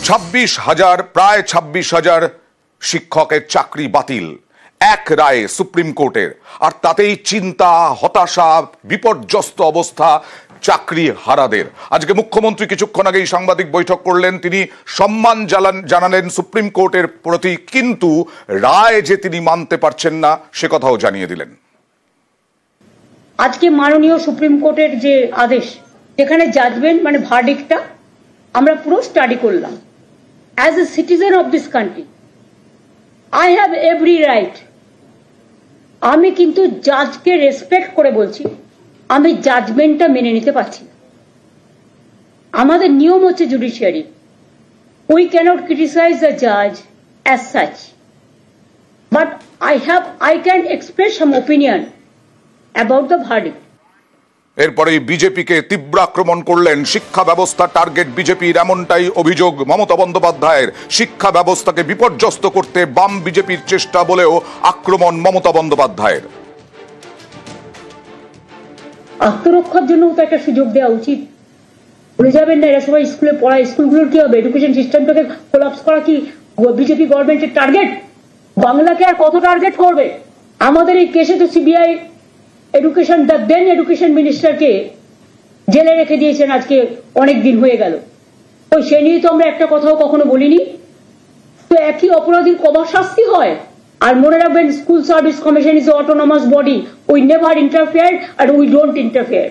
প্রায় 26,000 শিক্ষকের চাকরি বাতিল এক রায়ে সুপ্রিম কোর্টের, আর তাতেই চিন্তা, হতাশা, বিপর্যস্ত অবস্থা চাকরি হারাদের। আজকে মুখ্যমন্ত্রী কিছুক্ষণ আগেই সাংবাদিক বৈঠক করলেন, তিনি সম্মান জানালেন সুপ্রিম কোর্টের প্রতি, কিন্তু রায় যে তিনি মানতে পারছেন না সে কথাও জানিয়ে দিলেন। আজকে মাননীয় সুপ্রিম কোর্টের যে আদেশ, যেখানে জাজমেন্ট মানে ভার্ডিক্টটা আমরা পুরো স্টাডি করলাম। As a citizen of this country I have every right. আমি কিন্তু জাজকে রেসপেক্ট করে বলছি, আমি জাজমেন্টটা মেনে নিতে পারছি না। আমাদের নিয়ম হচ্ছে judiciary, we cannot criticise the জাজ as such, but I can express some opinion about the verdict. এরপরে বিজেপিকে তীব্র আক্রমণ করলেন। শিক্ষা ব্যবস্থা টার্গেট বিজেপির, এমনটাই অভিযোগ মমতা বন্দ্যোপাধ্যায়ের। শিক্ষা ব্যবস্থাকে বিপর্যস্ত করতে বাম বিজেপির চেষ্টা বলেও আক্রমণ মমতা বন্দ্যোপাধ্যায়ের। আত্মরক্ষার জন্য তো একটা সুযোগ দেওয়া উচিত। ভুলে যাবেন না, এরা সবাই স্কুলে পড়ায়, স্কুলগুলোর কি হবে? এডুকেশন সিস্টেমটাকে কোলাপস করা কি বিজেপি গভর্নমেন্টের টার্গেট? বাংলাকে আর কত টার্গেট করবে? আমাদের এই কেসে তো CBI education, the then education মিনিস্টারকে জেলে রেখে দিয়েছেন, আজকে অনেক দিন হয়ে গেল। ওই সে নিয়ে তো আমরা একটা কথাও কখনো বলিনি। তো একই অপরাধীর কবার শাস্তি হয়? আর মনে রাখবেন, school service commission is autonomous body, we never interfere আর উই ডোন্ট ইন্টারফেয়ার।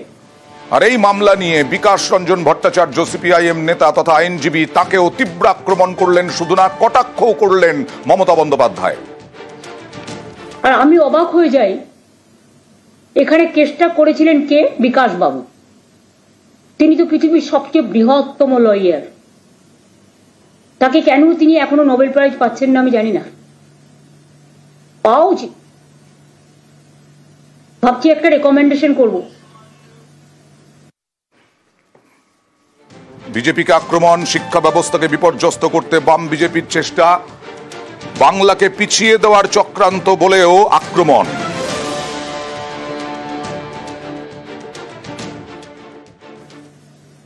আর এই মামলা নিয়ে বিকাশ রঞ্জন ভট্টাচার্য, সিপিআইএম নেতা তথা আইনজীবী, তাকেও তীব্র আক্রমণ করলেন, শুধু না কটাক্ষও করলেন মমতা বন্দ্যোপাধ্যায়। আর আমি অবাক হয়ে যাই, এখানে কেসটা করেছিলেন কে? বিকাশ বাবু। তিনি তো পৃথিবীর সবচেয়ে বৃহত্তম লয়ার। তাকে কেন তিনি এখনো নোবেল প্রাইজ পাচ্ছেন না আমি জানি না। পাওয়া উচিত। ভাবছি একটা রেকমেন্ডেশন করব। বিজেপিকে আক্রমণ, শিক্ষা ব্যবস্থাকে বিপর্যস্ত করতে বাম বিজেপির চেষ্টা, বাংলাকে পিছিয়ে দেওয়ার চক্রান্ত বলেও আক্রমণ।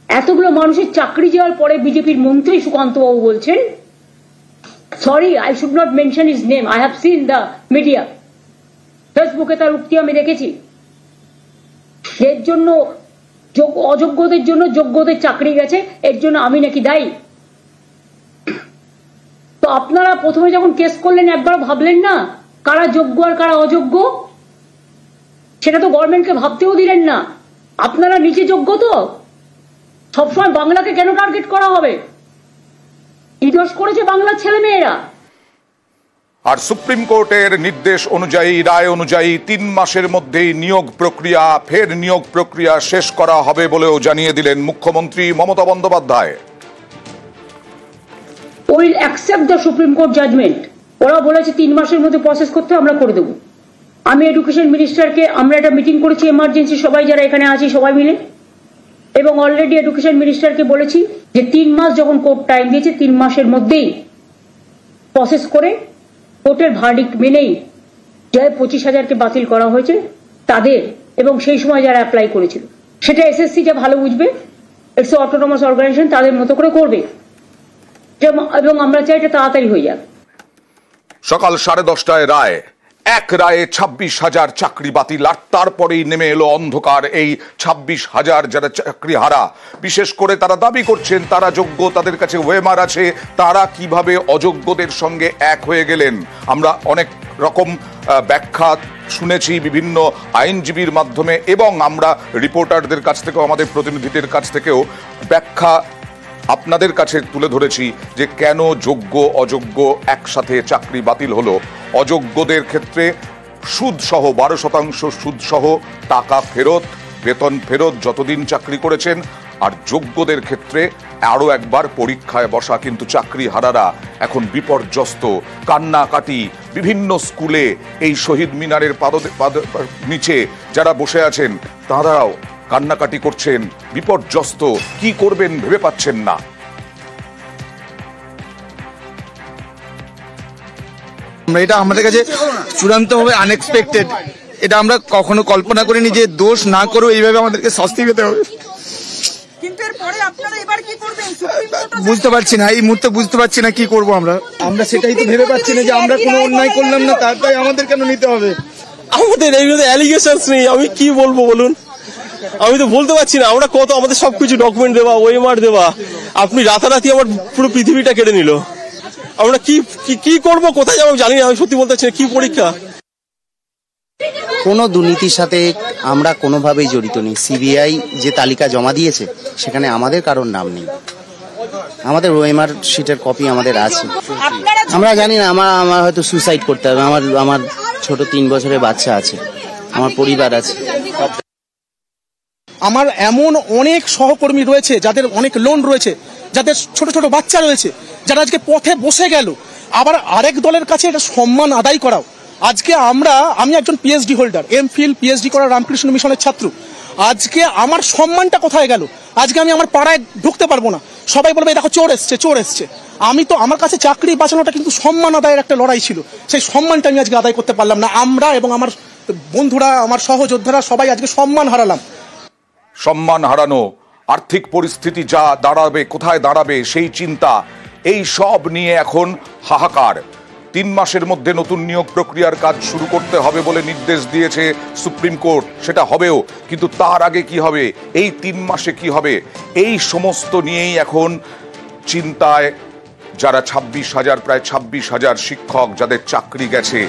এতগুলো মানুষের চাকরি যাওয়ার পরে বিজেপির মন্ত্রী সুকান্ত বাবু বলছেন, sorry I should not mention his name, I have seen the media, ফেসবুকে তার উক্তি আমি দেখেছি, এর জন্য অযোগ্যদের জন্য যোগ্যদের চাকরি গেছে, এর জন্য আমি নাকি দায়ী। তো আপনারা প্রথমে যখন কেস করলেন একবার ভাবলেন না কারা যোগ্য আর কারা অযোগ্য? সেটা তো গভর্নমেন্টকে ভাবতেও দিলেন না। আপনারা নিজে যোগ্য তো? সবসময় বাংলাকে কেন টার্গেট করা হবে? কি দোষ করেছে বাংলার ছেলে মেয়েরা? আর সুপ্রিম কোর্টের নির্দেশ অনুযায়ী, রায় অনুযায়ী 3 মাসের মধ্যেই নিয়োগ প্রক্রিয়া শেষ করা হবে বলেও জানিয়ে দিলেন মুখ্যমন্ত্রী Mamata Bandyopadhyay. Will accept the supreme court judgment. ওরা বলেছে 3 মাসের মধ্যে প্রসেস করতে, আমরা করে দেবো। আমি এডুকেশন মিনিস্টারকে, আমরা একটা মিটিং করেছি এমার্জেন্সি, সবাই যারা এখানে আছি সবাই মিলে, এবং অলরেডি এডুকেশন মিনিস্টারকে বলেছি যে 3 মাস যখন কোর্ট টাইম দিয়েছে, 3 মাসের মধ্যেই প্রসেস করে কোর্টের ভার্ডিক্ট মেনেই যে 25,000কে বাতিল করা হয়েছে তাদের, এবং সেই সময় যারা অ্যাপ্লাই করেছিল, সেটা এসএসসি যা ভালো বুঝবে, ইটস অটোনমাস অর্গানাইজেশন, তাদের মতো করে করবে, এবং আমরা চাই এটা তাড়াতাড়ি হয়ে যাক। সকাল 10:30টায় রায়, এক রায়ে 26,000 চাকরি বাতিল। আর তারপরেই নেমে এলো অন্ধকার। এই 26,000 যারা চাকরি হারা, বিশেষ করে তারা দাবি করছেন তারা যোগ্য, তাদের কাছে ওয়েমার আছে, তারা কিভাবে অযোগ্যদের সঙ্গে এক হয়ে গেলেন। আমরা অনেক রকম ব্যাখ্যা শুনেছি বিভিন্ন আইনজীবীর মাধ্যমে, এবং আমরা রিপোর্টারদের কাছ থেকেও, আমাদের প্রতিনিধিদের কাছ থেকেও ব্যাখ্যা আপনাদের কাছে তুলে ধরেছি যে কেন যোগ্য অযোগ্য একসাথে চাকরি বাতিল হলো। অযোগ্যদের ক্ষেত্রে সুদসহ 12% সুদসহ টাকা ফেরত, বেতন ফেরত যতদিন চাকরি করেছেন, আর যোগ্যদের ক্ষেত্রে আরও একবার পরীক্ষায় বসা। কিন্তু চাকরি হারারা এখন বিপর্যস্ত, কান্নাকাটি। বিভিন্ন স্কুলে এই শহীদ মিনারের নিচে যারা বসে আছেন তারাও কান্নাকাটি করছেন, বিপর্যস্ত, কি করবেন ভেবে পাচ্ছেন না। এটা আমাদের কাছে চূড়ান্তভাবে আনএক্সপেক্টেড। এটা আমরা কখনো কল্পনা করিনি যে দোষ না করেও এইভাবে আমাদেরকে শাস্তি পেতে হবে। কিন্তু এরপরে আপনারা এবার কি করবেন? সুপ্রিম কোর্ট বুঝতে পারছি না, এই মুহূর্তে বুঝতে পারছি না কি করব আমরা সেটাই তো ভেবে পাচ্ছি না যে আমরা কোনো অন্যায় করলাম না, তারপরে আমাদের কেন নিতে হবে? আমাদের এই অ্যালিগেশনস নেই, আমি কি বলবো বলুন, আমি তো বলতে পারছি না। আমরা কত, আমাদের সবকিছু ডকুমেন্ট দেওয়া, ওএমআর দেওয়া, আপনি রাতারাতি আমার পুরো পৃথিবীটা কেড়ে নিল। আমরা কি করব, কোথায় যাবো জানি না, আমি সত্যি বলতে পারছি না। কি পরীক্ষা? কোনো দুর্নীতির সাথে আমরা কোনোভাবেই জড়িত নেই। সিবিআই যে তালিকা জমা দিয়েছে সেখানে আমাদের কারোর নাম নেই। আমাদের ওএমআর শিটের কপি আমাদের আছে। আমরা জানি না, আমার হয়তো সুসাইড করতে হবে। আমার ছোট 3 বছরের বাচ্চা আছে, আমার পরিবার আছে। আমার এমন অনেক সহকর্মী রয়েছে যাদের অনেক লোন রয়েছে, যাদের ছোট ছোট বাচ্চা রয়েছে, যারা আজকে পথে বসে গেল। আবার আরেক দলের কাছে এটা সম্মান আদায় করাও। আজকে আমি একজন পিএইচডি হোল্ডার, এমফিল পিএইচডি করা রামকৃষ্ণ মিশনের ছাত্র। আজকে আমার সম্মানটা কোথায় গেল? আজকে আমি আমার পাড়ায় ঢুকতে পারবো না, সবাই বলবে দেখো চোর এসছে। আমি তো, আমার কাছে চাকরি বাঁচানোটা কিন্তু সম্মান আদায়ের একটা লড়াই ছিল, সেই সম্মানটা আমি আজকে আদায় করতে পারলাম না। আমরা এবং আমার বন্ধুরা, আমার সহযোদ্ধারা সবাই আজকে সম্মান হারালাম। সম্মান হারানো, আর্থিক পরিস্থিতি যা দাঁড়াবে, কোথায় দাঁড়াবে সেই চিন্তা, এই সব নিয়ে এখন হাহাকার। 3 মাসের মধ্যে নতুন নিয়োগ প্রক্রিয়ার কাজ শুরু করতে হবে বলে নির্দেশ দিয়েছে সুপ্রিম কোর্ট, সেটা হবেও, কিন্তু তার আগে কি হবে, এই 3 মাসে কি হবে, এই সমস্ত নিয়েই এখন চিন্তায় যারা 26,000, প্রায় 26,000 শিক্ষক যাদের চাকরি গেছে,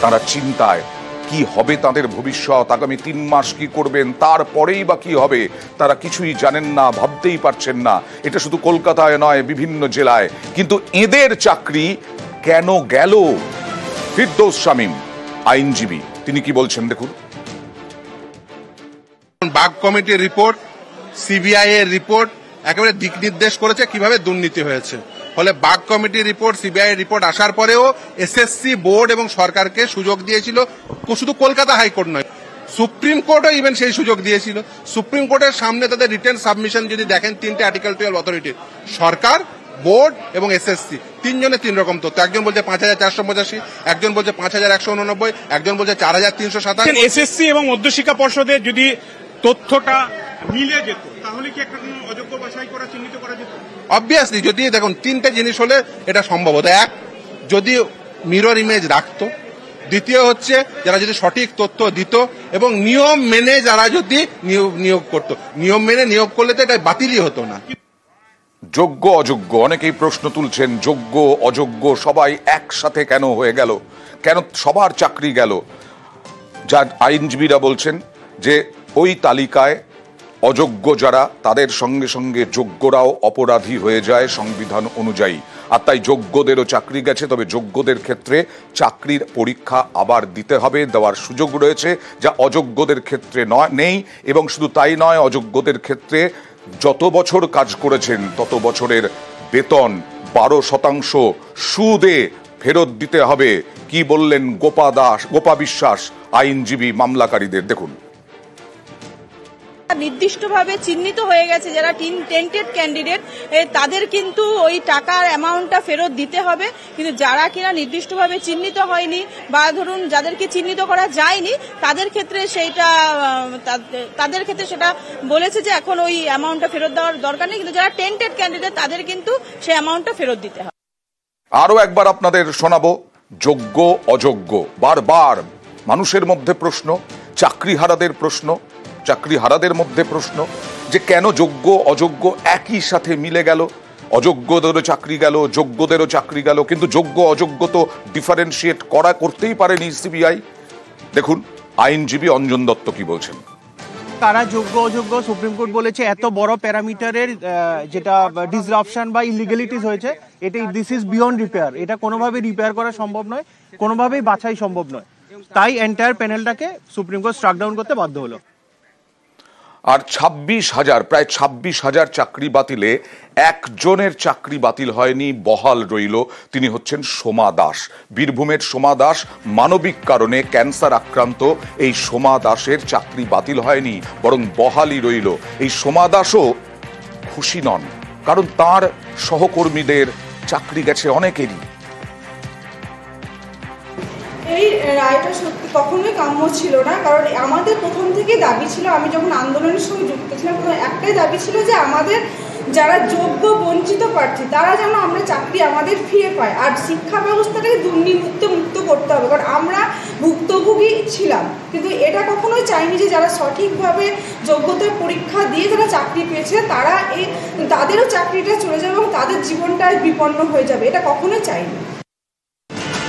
তারা চিন্তায় কি হবে তাদের ভবিষ্যৎ, আগামী 3 মাস কি করবেন, তারপরেই বা কি হবে তারা কিছুই জানেন না, ভাবতেই পারছেন না। এটা শুধু কলকাতায় নয়, বিভিন্ন জেলায়। কিন্তু এদের চাকরি কেন গেল? ফিরদৌস শামীম আইনজীবী, তিনি কি বলছেন দেখুন। বাগ কমিটির রিপোর্ট, সিবিআই এর রিপোর্ট একেবারে দিক নির্দেশ করেছে কিভাবে দুর্নীতি হয়েছে। ফলে বাগ কমিটির রিপোর্ট, সিবিআই এর রিপোর্ট আসার পরেও এসএসসি বোর্ড এবং সরকারকে সুযোগ দিয়েছিল, শুধু কলকাতা হাইকোর্ট নয়, সুপ্রিম কোর্টও ইভেন সেই সুযোগ দিয়েছিল। সুপ্রিম কোর্টের সামনে তাদের রিটেন সাবমিশন যদি দেখেন, 3টে আর্টিকেল 12 অথরিটি, সরকার, বোর্ড এবং এসএসসি, 3 জনের 3 রকম তথ্য। একজন বলছে 5,485, একজন বলছে 5,189, একজন বলছে 4,327। এসএসসি এবং মধ্যশিক্ষা পর্ষদের যদি তথ্যটা মিলে যেত তাহলে কি একটা অযোগ্য বাছাই করা, চিহ্নিত করা যেত? অবভিয়াসলি, যদি দেখুন 3টে জিনিস হলে এটা সম্ভব হতো। এক, যদি মিরর ইমেজ রাখতো। দ্বিতীয় হচ্ছে যারা যদি সঠিক তথ্য দিত এবং নিয়ম মেনে যারা যদি নিয়োগ করত। নিয়ম মেনে নিয়োগ করলে তো এটা বাতিলই হতো না। যোগ্য অযোগ্য, অনেকেই প্রশ্ন তুলছেন, যোগ্য অযোগ্য সবাই একসাথে কেন হয়ে গেল, কেন সবার চাকরি গেল? যা আইনজীবীরা বলছেন যে ওই তালিকায় অযোগ্য যারা, তাদের সঙ্গে সঙ্গে যোগ্যরাও অপরাধী হয়ে যায় সংবিধান অনুযায়ী। আর তাই যোগ্যদেরও চাকরি গেছে, তবে যোগ্যদের ক্ষেত্রে চাকরির পরীক্ষা আবার দিতে হবে, দেওয়ার সুযোগ রয়েছে, যা অযোগ্যদের ক্ষেত্রে নেই। এবং শুধু তাই নয়, অযোগ্যদের ক্ষেত্রে যত বছর কাজ করেছেন তত বছরের বেতন 12% সুদে ফেরত দিতে হবে। কি বললেন গোপা বিশ্বাস আইনজীবী মামলাকারীদের, দেখুন। নির্দিষ্টভাবে চিহ্নিত হয়ে গেছে যারা টেন্টেড ক্যান্ডিডেট, তাদের কিন্তু ওই টাকার অ্যামাউন্টটা ফেরত দিতে হবে। কিন্তু যারা কিনা নির্দিষ্টভাবে চিহ্নিত হয়নি বা ধরুন যাদেরকে চিহ্নিত করা যায়নি, তাদের ক্ষেত্রে সেটা বলেছে যে এখন ওই অ্যামাউন্টটা ফেরত দেওয়ার দরকার নেই। কিন্তু যারা টেন্টেড ক্যান্ডিডেট তাদের কিন্তু সেই অ্যামাউন্টটা ফেরত দিতে হবে। আরো একবার আপনাদের শোনাবো যোগ্য অযোগ্য। বারবার মানুষের মধ্যে প্রশ্ন, চাকরিহারাদের প্রশ্ন, চাকরিহারাদের মধ্যে প্রশ্ন যে কেন যোগ্য অযোগ্য একই সাথে মিলে গেল। অযোগ্যদেরও চাকরি গেল, যোগ্যদেরও চাকরি গেল, কিন্তু যোগ্য অযোগ্য তো ডিফারেন্সিয়েট করতেই পারেনি সিবিআই। দেখুন আইনজীবী অঞ্জন দত্ত কি বলছেন। কারা যোগ্য অযোগ্য, সুপ্রিম কোর্ট বলেছে এত বড় প্যারামিটারের যেটা ডিসরাপশন বা ইলিগালিটিস হয়েছে, এটা দিস ইজ বিয়ন্ড রিপেয়ার। এটা কোনোভাবেই রিপেয়ার করা সম্ভব নয়, কোনোভাবেই বাছাই সম্ভব নয়। তাই এন্টায়ার প্যানেলটাকে সুপ্রিম কোর্ট স্ট্রাক ডাউন করতে বাধ্য হলো। আর 26,000, প্রায় 26,000 চাকরি বাতিলে একজনের চাকরি বাতিল হয়নি, বহাল রইল। তিনি হচ্ছেন সোমা দাস, বীরভূমের সোমা দাস। মানবিক কারণে ক্যান্সার আক্রান্ত এই সোমা দাসের চাকরি বাতিল হয়নি, বরং বহালই রইল। এই সোমা দাসও খুশি নন, কারণ তার সহকর্মীদের চাকরি গেছে অনেকেরই। এই রায়টা সত্যি কখনোই কাম্য ছিল না, কারণ আমাদের প্রথম থেকে দাবি ছিল, আমি যখন আন্দোলনের সঙ্গে যুক্ত ছিলাম তখন একটাই দাবি ছিল যে আমাদের যারা যোগ্য বঞ্চিত প্রার্থী তারা যেন আমরা চাকরি আমাদের ফিরে পাই। আর শিক্ষা ব্যবস্থাটাকে দুর্নীতিমুক্ত করতে হবে, কারণ আমরা ভুক্তভোগী ছিলাম, কিন্তু এটা কখনোই চাইনি যে যারা সঠিকভাবে যোগ্যতার পরীক্ষা দিয়ে যারা চাকরি পেয়েছে তাদেরও চাকরিটা চলে যাবে এবং তাদের জীবনটা বিপন্ন হয়ে যাবে, এটা কখনোই চাইনি।